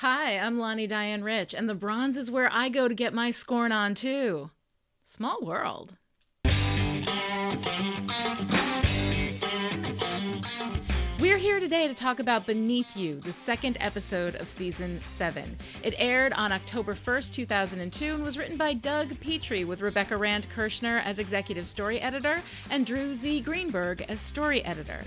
Hi, I'm Lonnie Diane Rich, and the bronze is where I go to get my scorn on, too. Small world. We're here today to talk about Beneath You, the second episode of Season 7. It aired on October 1st, 2002, and was written by Doug Petrie, with Rebecca Rand Kirshner as executive story editor and Drew Z. Greenberg as story editor.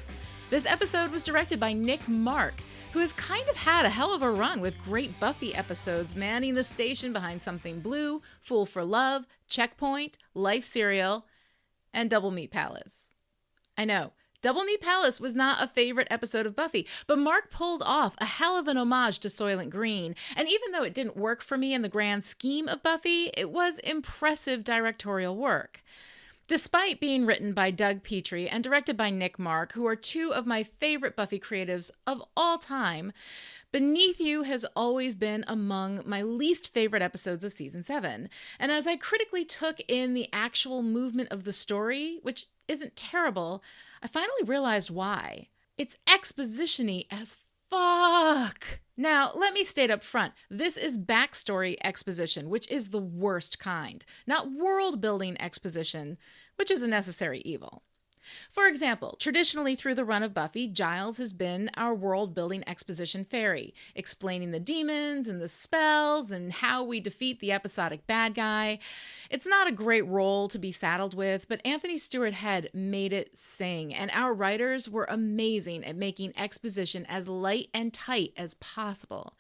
This episode was directed by Nick Mark, who has kind of had a hell of a run with great Buffy episodes manning the station behind Something Blue, Fool for Love, Checkpoint, Life Serial, and Double Meat Palace. I know, Double Meat Palace was not a favorite episode of Buffy, but Mark pulled off a hell of an homage to Soylent Green, and even though it didn't work for me in the grand scheme of Buffy, it was impressive directorial work. Despite being written by Doug Petrie and directed by Nick Mark, who are two of my favorite Buffy creatives of all time, Beneath You has always been among my least favorite episodes of Season 7. And as I critically took in the actual movement of the story, which isn't terrible, I finally realized why. It's exposition-y as fuck. Now, let me state up front, this is backstory exposition, which is the worst kind, not world-building exposition, which is a necessary evil. For example, traditionally through the run of Buffy, Giles has been our world-building exposition fairy, explaining the demons and the spells and how we defeat the episodic bad guy. It's not a great role to be saddled with, but Anthony Stewart Head made it sing, and our writers were amazing at making exposition as light and tight as possible.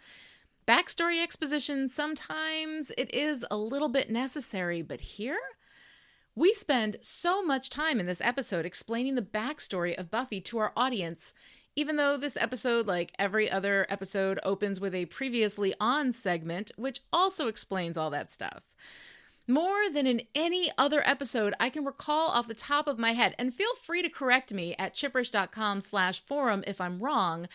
Backstory exposition, sometimes it is a little bit necessary, but here? We spend so much time in this episode explaining the backstory of Buffy to our audience, even though this episode, like every other episode, opens with a previously on segment, which also explains all that stuff. More than in any other episode I can recall off the top of my head, and feel free to correct me at chipperish.com/forum if I'm wrong,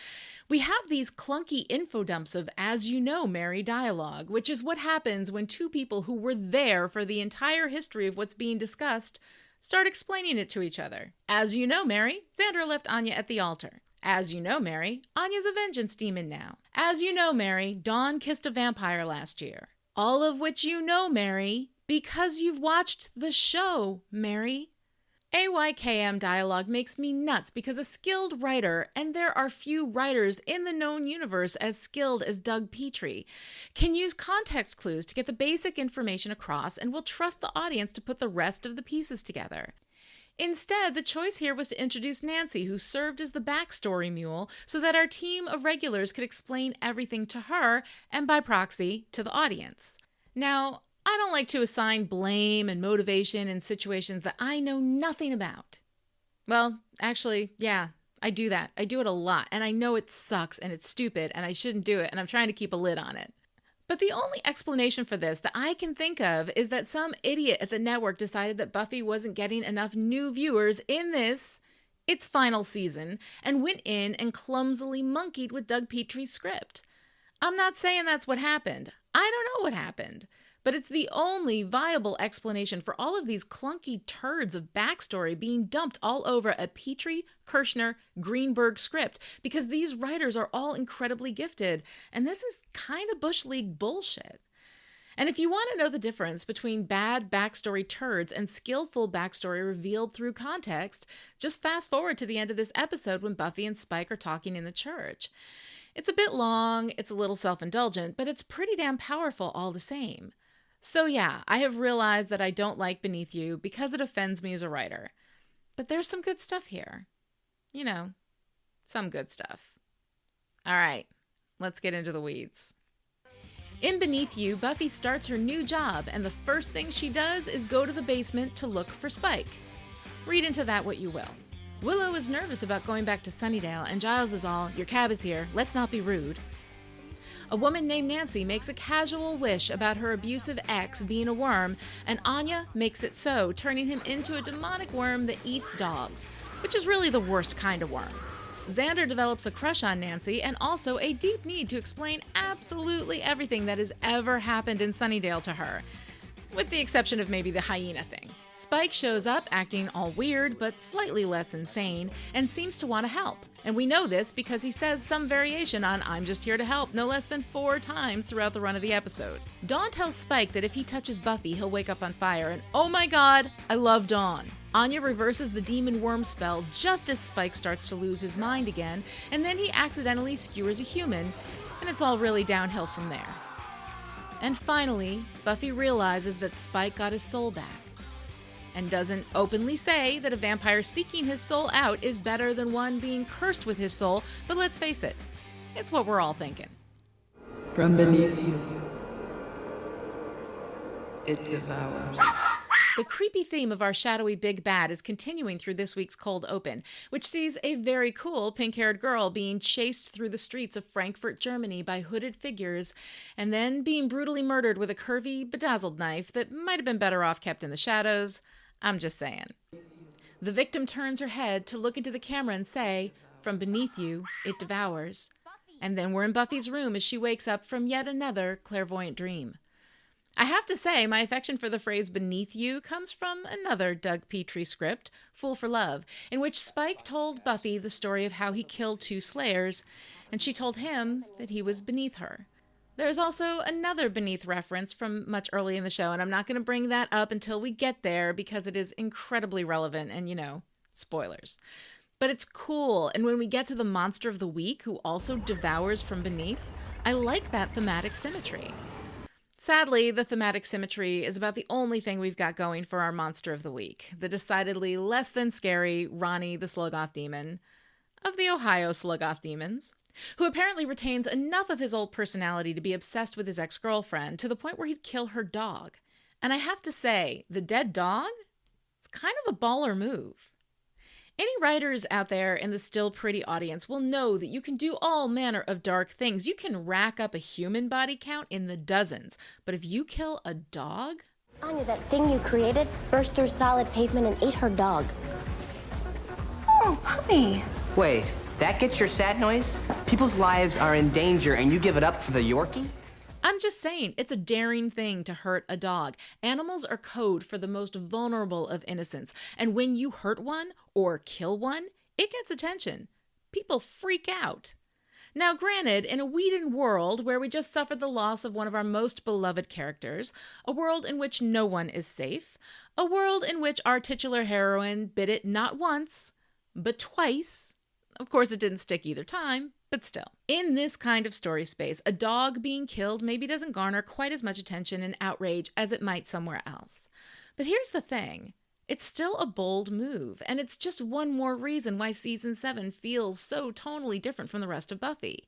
we have these clunky info dumps of "as you know, Mary" dialogue, which is what happens when two people who were there for the entire history of what's being discussed start explaining it to each other. "As you know, Mary, Xander left Anya at the altar. As you know, Mary, Anya's a vengeance demon now. As you know, Mary, Dawn kissed a vampire last year. All of which you know, Mary, because you've watched the show, Mary." AYKM dialogue makes me nuts because a skilled writer, and there are few writers in the known universe as skilled as Doug Petrie, can use context clues to get the basic information across and will trust the audience to put the rest of the pieces together. Instead, the choice here was to introduce Nancy, who served as the backstory mule, so that our team of regulars could explain everything to her, and by proxy, to the audience. Now, I don't like to assign blame and motivation in situations that I know nothing about. Well, actually, yeah, I do that. I do it a lot, and I know it sucks and it's stupid and I shouldn't do it, and I'm trying to keep a lid on it. But the only explanation for this that I can think of is that some idiot at the network decided that Buffy wasn't getting enough new viewers in its final season, and went in and clumsily monkeyed with Doug Petrie's script. I'm not saying that's what happened. I don't know what happened. But it's the only viable explanation for all of these clunky turds of backstory being dumped all over a Petrie, Kirshner, Greenberg script, because these writers are all incredibly gifted, and this is kind of Bush League bullshit. And if you want to know the difference between bad backstory turds and skillful backstory revealed through context, just fast forward to the end of this episode when Buffy and Spike are talking in the church. It's a bit long, it's a little self-indulgent, but it's pretty damn powerful all the same. So yeah, I have realized that I don't like Beneath You because it offends me as a writer. But there's some good stuff here. You know, some good stuff. All right, let's get into the weeds. In Beneath You, Buffy starts her new job, and the first thing she does is go to the basement to look for Spike. Read into that what you will. Willow is nervous about going back to Sunnydale, and Giles is all, "Your cab is here, let's not be rude." A woman named Nancy makes a casual wish about her abusive ex being a worm, and Anya makes it so, turning him into a demonic worm that eats dogs, which is really the worst kind of worm. Xander develops a crush on Nancy, and also a deep need to explain absolutely everything that has ever happened in Sunnydale to her, with the exception of maybe the hyena thing. Spike shows up acting all weird but slightly less insane and seems to want to help. And we know this because he says some variation on "I'm just here to help" no less than 4 times throughout the run of the episode. Dawn tells Spike that if he touches Buffy, he'll wake up on fire, and oh my god, I love Dawn. Anya reverses the demon worm spell just as Spike starts to lose his mind again, and then he accidentally skewers a human, and it's all really downhill from there. And finally, Buffy realizes that Spike got his soul back, and doesn't openly say that a vampire seeking his soul out is better than one being cursed with his soul, but let's face it, it's what we're all thinking. From beneath you, it devours. The creepy theme of our shadowy big bad is continuing through this week's cold open, which sees a very cool pink-haired girl being chased through the streets of Frankfurt, Germany by hooded figures, and then being brutally murdered with a curvy, bedazzled knife that might have been better off kept in the shadows. I'm just saying. The victim turns her head to look into the camera and say, "From beneath you, it devours." And then we're in Buffy's room as she wakes up from yet another clairvoyant dream. I have to say, my affection for the phrase "beneath you" comes from another Doug Petrie script, Fool for Love, in which Spike told Buffy the story of how he killed 2 slayers, and she told him that he was beneath her. There's also another beneath reference from much early in the show, and I'm not going to bring that up until we get there because it is incredibly relevant and, spoilers. But it's cool, and when we get to the monster of the week, who also devours from beneath, I like that thematic symmetry. Sadly, the thematic symmetry is about the only thing we've got going for our monster of the week, the decidedly less than scary Ronnie the Sluggoth Demon of the Ohio Sluggoth Demons, who apparently retains enough of his old personality to be obsessed with his ex-girlfriend to the point where he'd kill her dog. And I have to say, the dead dog? It's kind of a baller move. Any writers out there in the Still Pretty audience will know that you can do all manner of dark things. You can rack up a human body count in the dozens. But if you kill a dog? Anya, that thing you created burst through solid pavement and ate her dog. Oh, puppy. Wait, that gets your sad noise? People's lives are in danger and you give it up for the Yorkie? I'm just saying, it's a daring thing to hurt a dog. Animals are code for the most vulnerable of innocents. And when you hurt one or kill one, it gets attention. People freak out. Now, granted, in a Whedon world where we just suffered the loss of one of our most beloved characters, a world in which no one is safe, a world in which our titular heroine bit it not once, but twice. Of course, it didn't stick either time, but still. In this kind of story space, a dog being killed maybe doesn't garner quite as much attention and outrage as it might somewhere else. But here's the thing. It's still a bold move, and it's just one more reason why Season 7 feels so tonally different from the rest of Buffy,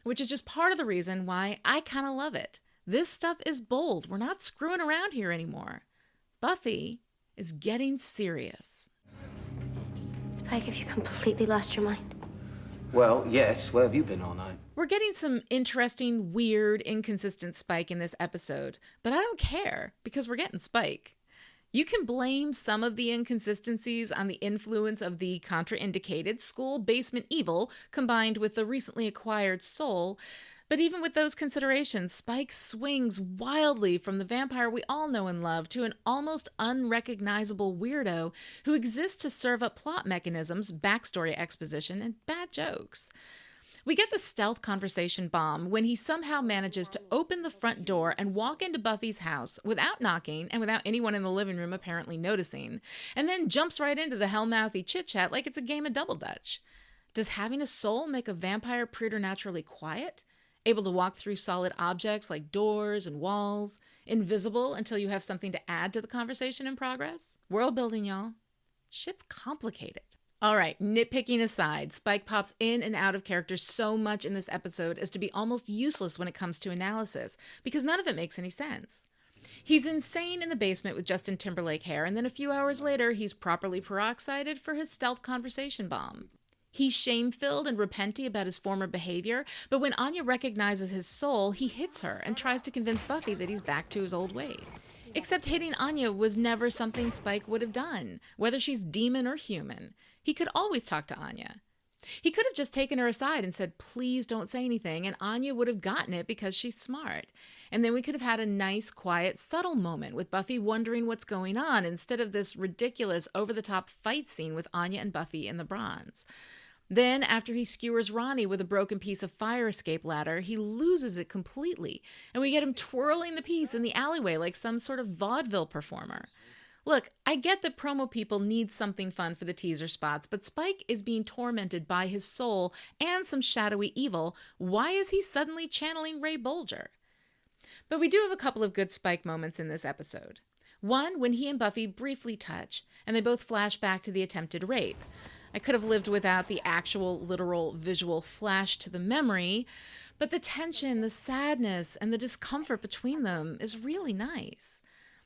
which is just part of the reason why I kind of love it. This stuff is bold. We're not screwing around here anymore. Buffy is getting serious. Spike, have you completely lost your mind? Well, yes. Where have you been all night? We're getting some interesting, weird, inconsistent Spike in this episode, but I don't care because we're getting Spike. You can blame some of the inconsistencies on the influence of the contraindicated school basement evil combined with the recently acquired soul, but even with those considerations, Spike swings wildly from the vampire we all know and love to an almost unrecognizable weirdo who exists to serve up plot mechanisms, backstory exposition, and bad jokes. We get the stealth conversation bomb when he somehow manages to open the front door and walk into Buffy's house without knocking and without anyone in the living room apparently noticing, and then jumps right into the hellmouthy chit-chat like it's a game of double dutch. Does having a soul make a vampire preternaturally quiet? Able to walk through solid objects like doors and walls? Invisible until you have something to add to the conversation in progress? World building, y'all. Shit's complicated. All right, nitpicking aside, Spike pops in and out of character so much in this episode as to be almost useless when it comes to analysis, because none of it makes any sense. He's insane in the basement with Justin Timberlake hair, and then a few hours later, he's properly peroxided for his stealth conversation bomb. He's shame-filled and repenty about his former behavior, but when Anya recognizes his soul, he hits her and tries to convince Buffy that he's back to his old ways. Except hitting Anya was never something Spike would have done, whether she's demon or human. He could always talk to Anya. He could have just taken her aside and said, please don't say anything, and Anya would have gotten it because she's smart. And then we could have had a nice, quiet, subtle moment with Buffy wondering what's going on instead of this ridiculous, over-the-top fight scene with Anya and Buffy in the bronze. Then, after he skewers Ronnie with a broken piece of fire escape ladder, he loses it completely, and we get him twirling the piece in the alleyway like some sort of vaudeville performer. Look, I get that promo people need something fun for the teaser spots, but Spike is being tormented by his soul and some shadowy evil. Why is he suddenly channeling Ray Bolger? But we do have a couple of good Spike moments in this episode. One, when he and Buffy briefly touch, and they both flash back to the attempted rape. I could have lived without the actual, literal, visual flash to the memory, but the tension, the sadness, and the discomfort between them is really nice.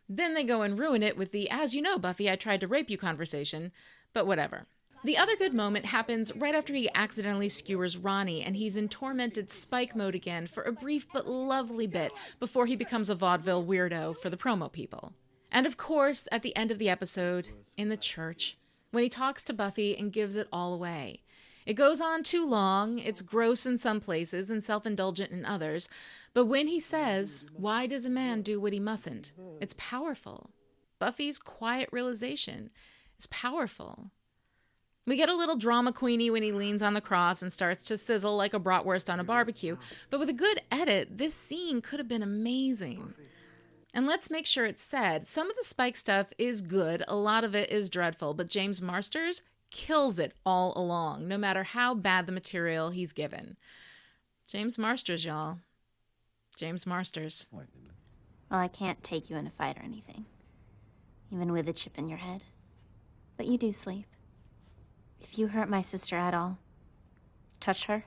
Then they go and ruin it with the, as you know, Buffy, I tried to rape you conversation, but whatever. The other good moment happens right after he accidentally skewers Ronnie, and he's in tormented Spike mode again for a brief but lovely bit before he becomes a vaudeville weirdo for the promo people. And of course, at the end of the episode, in the church, when he talks to Buffy and gives it all away. It goes on too long, it's gross in some places and self-indulgent in others, but when he says, why does a man do what he mustn't? It's powerful. Buffy's quiet realization is powerful. We get a little drama queenie when he leans on the cross and starts to sizzle like a bratwurst on a barbecue, but with a good edit, this scene could have been amazing. And let's make sure it's said, some of the Spike stuff is good, a lot of it is dreadful, but James Marsters kills it all along, no matter how bad the material he's given. James Marsters, y'all. James Marsters. Well, I can't take you in a fight or anything, even with a chip in your head. But you do sleep. If you hurt my sister at all, touch her,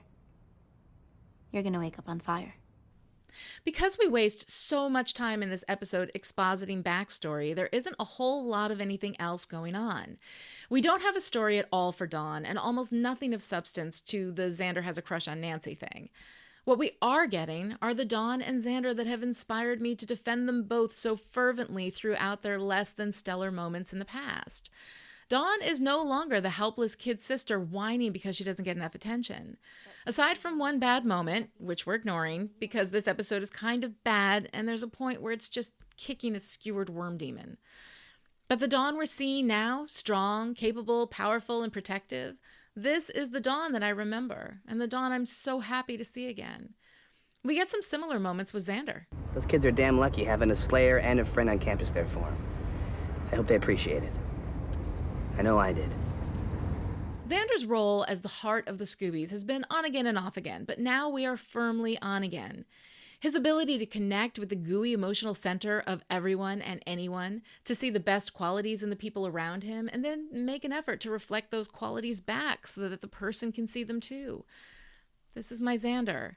you're gonna wake up on fire. Because we waste so much time in this episode expositing backstory, there isn't a whole lot of anything else going on. We don't have a story at all for Dawn, and almost nothing of substance to the Xander has a crush on Nancy thing. What we are getting are the Dawn and Xander that have inspired me to defend them both so fervently throughout their less than stellar moments in the past. Dawn is no longer the helpless kid sister whining because she doesn't get enough attention. Aside from one bad moment, which we're ignoring because this episode is kind of bad and there's a point where it's just kicking a skewered worm demon. But the Dawn we're seeing now, strong, capable, powerful, and protective, this is the Dawn that I remember, and the Dawn I'm so happy to see again. We get some similar moments with Xander. Those kids are damn lucky having a slayer and a friend on campus there for them. I hope they appreciate it. I know I did. Xander's role as the heart of the Scoobies has been on again and off again, but now we are firmly on again. His ability to connect with the gooey emotional center of everyone and anyone, to see the best qualities in the people around him, and then make an effort to reflect those qualities back so that the person can see them too. This is my Xander.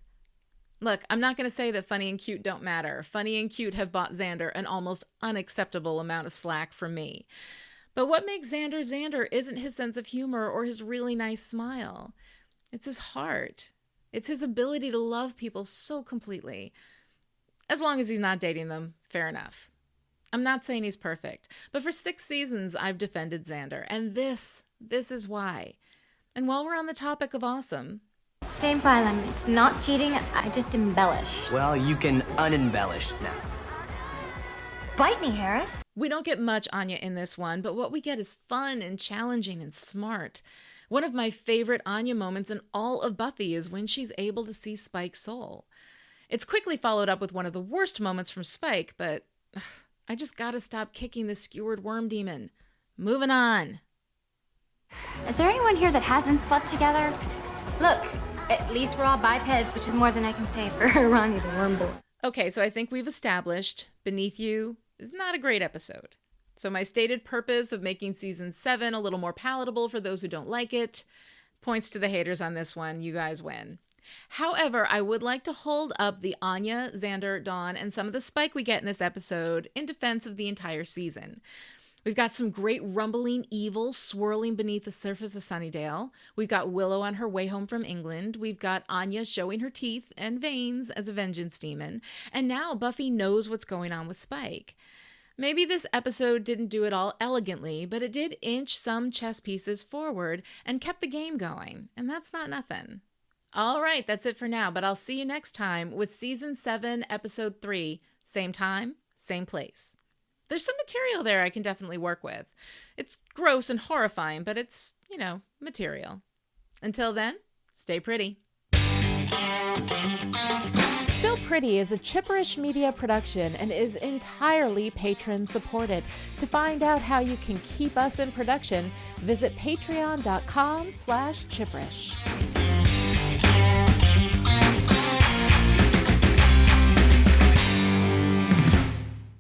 Look, I'm not going to say that funny and cute don't matter. Funny and cute have bought Xander an almost unacceptable amount of slack from me. But what makes Xander Xander isn't his sense of humor or his really nice smile. It's his heart. It's his ability to love people so completely. As long as he's not dating them, fair enough. I'm not saying he's perfect, but for 6 seasons I've defended Xander, and this is why. And while we're on the topic of awesome... Same Phylum, it's not cheating, I just embellish. Well, you can unembellish now. Bite me, Harris. We don't get much Anya in this one, but what we get is fun and challenging and smart. One of my favorite Anya moments in all of Buffy is when she's able to see Spike's soul. It's quickly followed up with one of the worst moments from Spike, but I just gotta stop kicking the skewered worm demon. Moving on. Is there anyone here that hasn't slept together? Look, at least we're all bipeds, which is more than I can say for Ronnie the Worm Boy. Okay, so I think we've established Beneath You is not a great episode. So my stated purpose of making season 7 a little more palatable for those who don't like it points to the haters on this one. You guys win. However, I would like to hold up the Anya, Xander, Dawn, and some of the Spike we get in this episode in defense of the entire season. We've got some great rumbling evil swirling beneath the surface of Sunnydale. We've got Willow on her way home from England. We've got Anya showing her teeth and veins as a vengeance demon. And now Buffy knows what's going on with Spike. Maybe this episode didn't do it all elegantly, but it did inch some chess pieces forward and kept the game going, and that's not nothing. All right, that's it for now, but I'll see you next time with Season 7, Episode 3, same time, same place. There's some material there I can definitely work with. It's gross and horrifying, but it's, material. Until then, stay pretty. Still Pretty is a Chipperish media production and is entirely patron-supported. To find out how you can keep us in production, visit patreon.com/Chipperish.